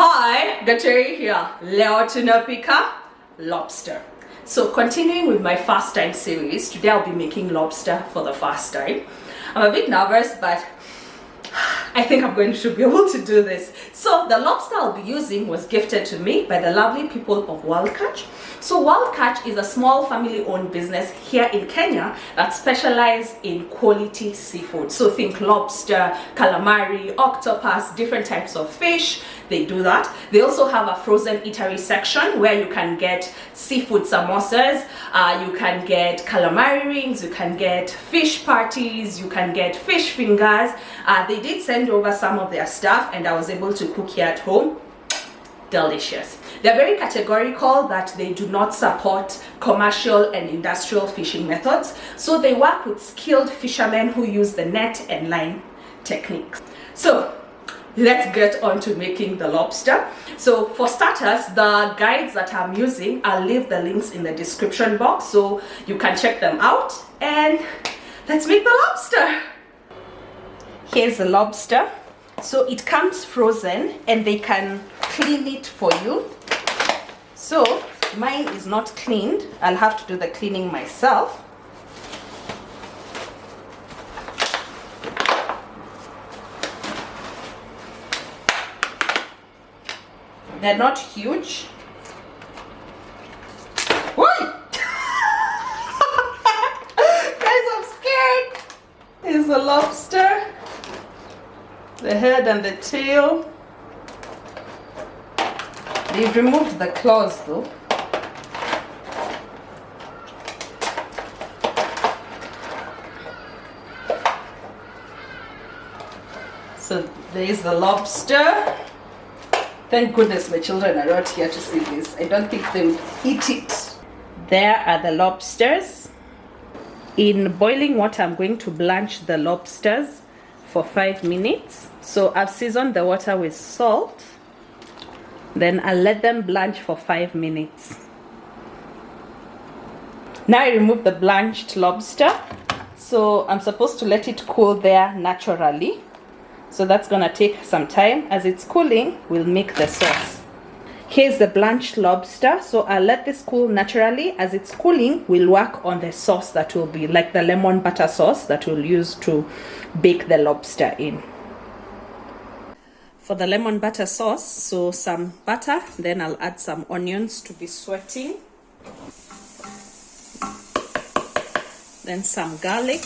Hi, Kwaheri here. Leo Tunapika, lobster. So continuing with my first time series, today I'll be making lobster for the first time. I'm a bit nervous, but I think I'm going to be able to do this. So the lobster I'll be using was gifted to me by the lovely people of Wild Catch. So Wild Catch is a small family-owned business here in Kenya that specializes in quality seafood. So think lobster, calamari, octopus, different types of fish. They do that. They also have a frozen eatery section where you can get seafood samosas, you can get calamari rings, you can get fish patties, you can get fish fingers. They did send over some of their stuff and I was able to cook here at home. Delicious. They're very categorical that they do not support commercial and industrial fishing methods. So they work with skilled fishermen who use the net and line techniques. So let's get on to making the lobster. So for starters, the guides that I'm using, I'll leave the links in the description box so you can check them out, and let's make the lobster. Here's the lobster. So it comes frozen and they can clean it for you. So mine is not cleaned. I'll have to do the cleaning myself. They're not huge. Guys, I'm scared. Here's the lobster. The head and the tail. They've removed the claws though. So there is the lobster. Thank goodness my children are not here to see this. I don't think they will eat it. There are the lobsters. In boiling water, I'm going to blanch the lobsters for 5 minutes. So I've seasoned the water with salt. Then I'll let them blanch for 5 minutes. Now I remove the blanched lobster. So I'm supposed to let it cool there naturally. So that's gonna take some time. As it's cooling, we'll make the sauce. Here's the blanched lobster. So I'll let this cool naturally. As it's cooling, we'll work on the sauce that will be like the lemon butter sauce that we'll use to bake the lobster in. For the lemon butter sauce, so some butter, then I'll add some onions to be sweating. Then some garlic.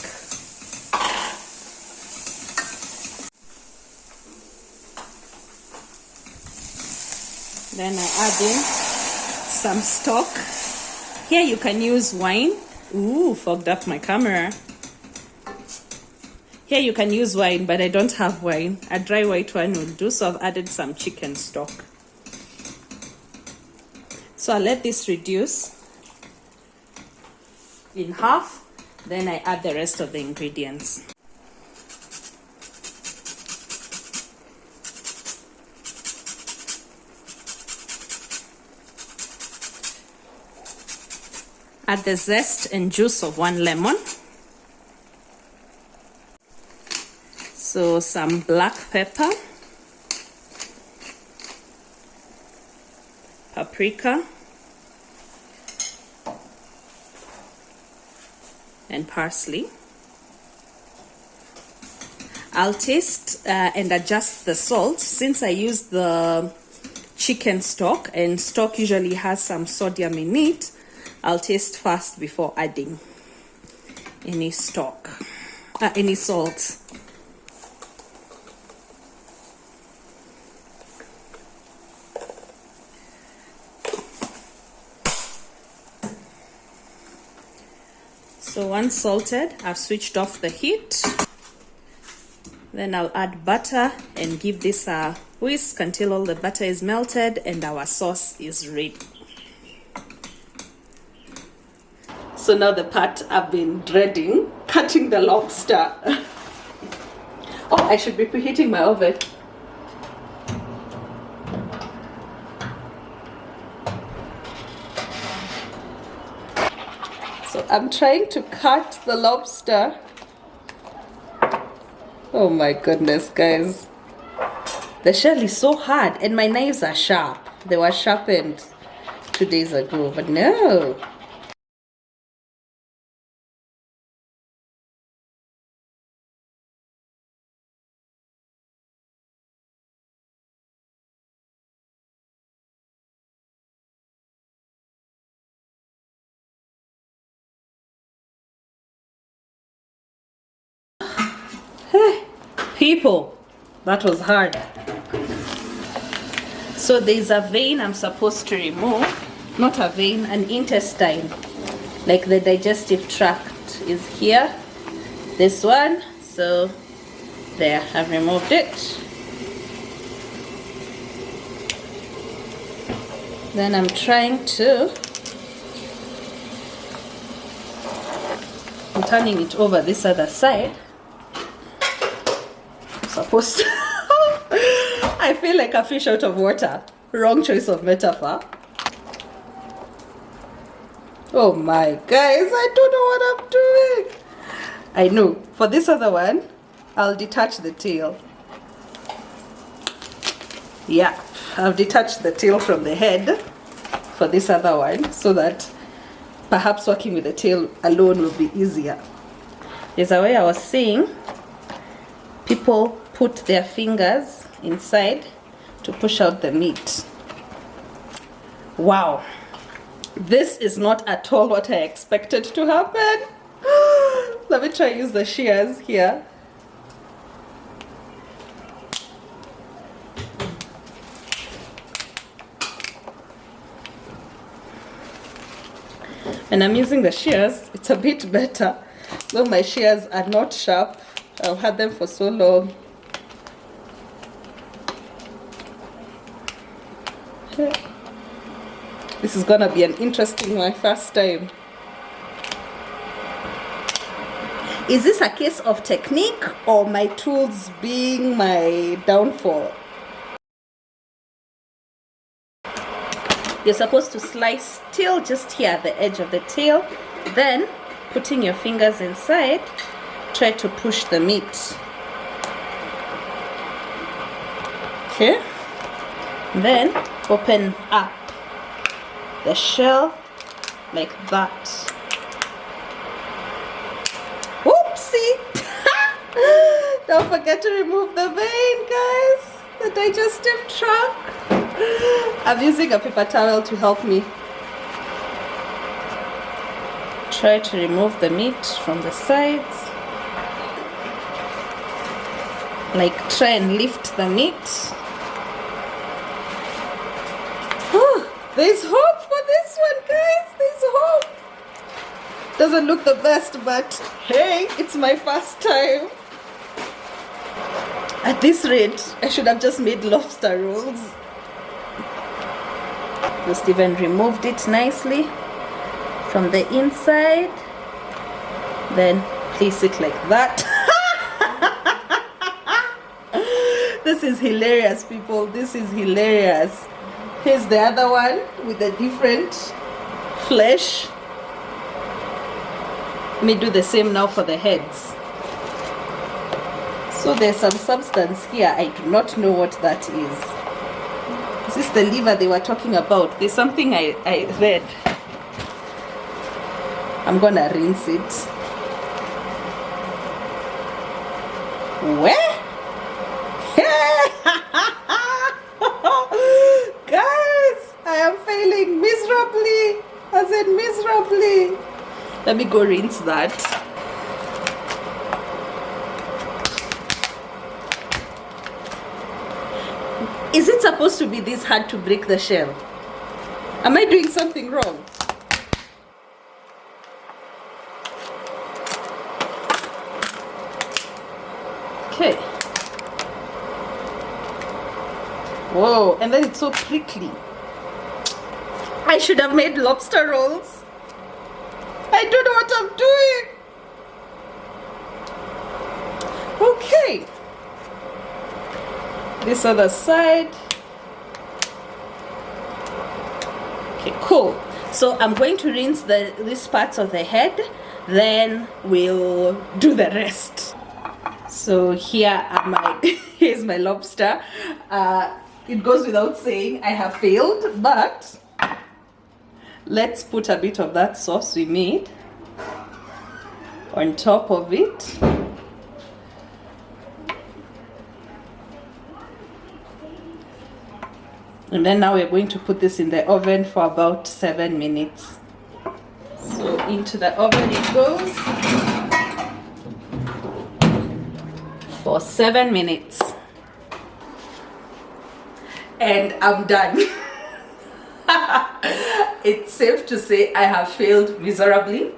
Then I add in some stock. Here you can use wine. Ooh, fogged up my camera. Here you can use wine, but I don't have wine. A dry white wine will do, so I've added some chicken stock. So I'll let this reduce in half. Then I add the rest of the ingredients. Add the zest and juice of 1 lemon. So some black pepper, paprika, and parsley. I'll taste and adjust the salt since I used the chicken stock, and stock usually has some sodium in it. I'll taste first before adding any stock, any salt. So once salted, I've switched off the heat. Then I'll add butter and give this a whisk until all the butter is melted and our sauce is ready. So now the part I've been dreading, cutting the lobster. Oh, I should be preheating my oven. So I'm trying to cut the lobster. Oh my goodness, guys. The shell is so hard, and my knives are sharp. They were sharpened 2 days ago, but no. People, that was hard. So there's a vein I'm supposed to remove. Not a vein, an intestine. Like the digestive tract is here. This one. So there, I've removed it. Then I'm turning it over this other side. Supposed to I feel like a fish out of water. Wrong choice of metaphor. Oh my guys, I don't know what I'm doing. I know. For this other one, I'll detach the tail. Yeah, I've detached the tail from the head for this other one, so that perhaps working with the tail alone will be easier. There's a way I was saying people put their fingers inside to push out the meat. Wow, this is not at all what I expected to happen. Let me try use the shears here. And I'm using the shears, it's a bit better. Though my shears are not sharp, I've had them for so long. Okay. This is gonna be an interesting one, first time. Is this a case of technique or my tools being my downfall? You're supposed to slice till just here at the edge of the tail, then putting your fingers inside, try to push the meat. Okay, then open up the shell like that. Whoopsie! Don't forget to remove the vein, guys, the digestive tract. I'm using a paper towel to help me. Try to remove the meat from the sides. Like, try and lift the meat. There's hope for this one, guys. There's hope. Doesn't look the best, but hey, it's my first time. At this rate, I should have just made lobster rolls. Just even removed it nicely from the inside. Then place it like that. This is hilarious, people. This is hilarious. Here's the other one with a different flesh. Let me do the same now for the heads. So there's some substance here. I do not know what that is. Is this the liver they were talking about? There's something I read. I'm gonna rinse it. Where? Guys, I am failing miserably. I said miserably. Let me go rinse that. Is it supposed to be this hard to break the shell? Am I doing something wrong? Okay. Whoa, and then it's so prickly. I should have made lobster rolls. I don't know what I'm doing. Okay. This other side. Okay, cool. So I'm going to rinse these parts of the head, then we'll do the rest. So here are my here's my lobster. It goes without saying I have failed, but let's put a bit of that sauce we made on top of it. And then now we're going to put this in the oven for about 7 minutes. So into the oven it goes for 7 minutes. And I'm done. It's safe to say I have failed miserably.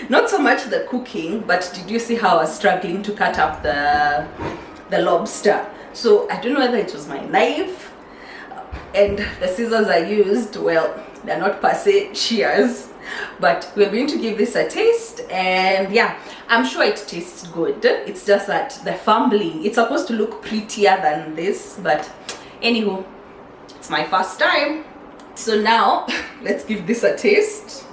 Not so much the cooking, but did you see how I was struggling to cut up the lobster? So I don't know whether it was my knife and the scissors I used, well, they're not per se shears, but we're going to give this a taste. And yeah, I'm sure it tastes good. It's just that the fumbling, it's supposed to look prettier than this, but anywho, it's my first time. So now let's give this a taste.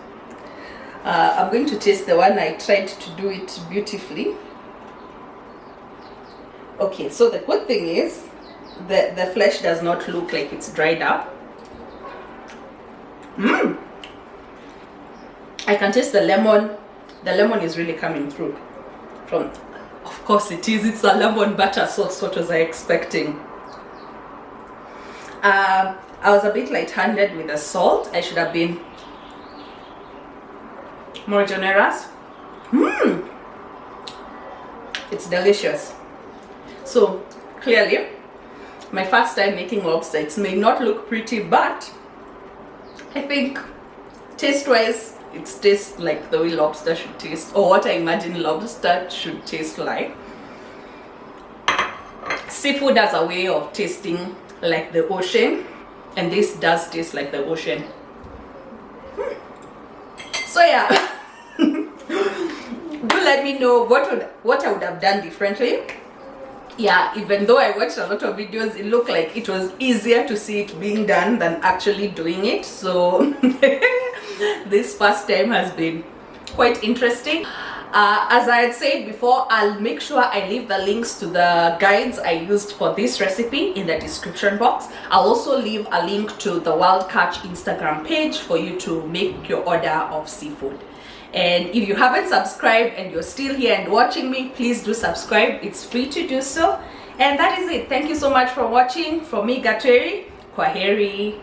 I'm going to taste the one I tried to do it beautifully. Okay, so the good thing is the flesh does not look like it's dried up. I can taste the lemon. The lemon is really coming through. Of course it is, it's a lemon butter sauce. What was I expecting? I was a bit light-handed with the salt. I should have been more generous. It's delicious. So clearly my first time making lobster, it may not look pretty, but I think taste-wise it tastes like the way lobster should taste, or what I imagine lobster should taste like. Seafood has a way of tasting like the ocean, and this does taste like the ocean. So yeah, do let me know what I would have done differently. Yeah, even though I watched a lot of videos, it looked like it was easier to see it being done than actually doing it. So this first time has been quite interesting. As I had said before, I'll make sure I leave the links to the guides I used for this recipe in the description box. I'll also leave a link to the Wild Catch Instagram page for you to make your order of seafood. And if you haven't subscribed and you're still here and watching me, please do subscribe. It's free to do so. And that is it. Thank you so much for watching. From me, Kwaheri.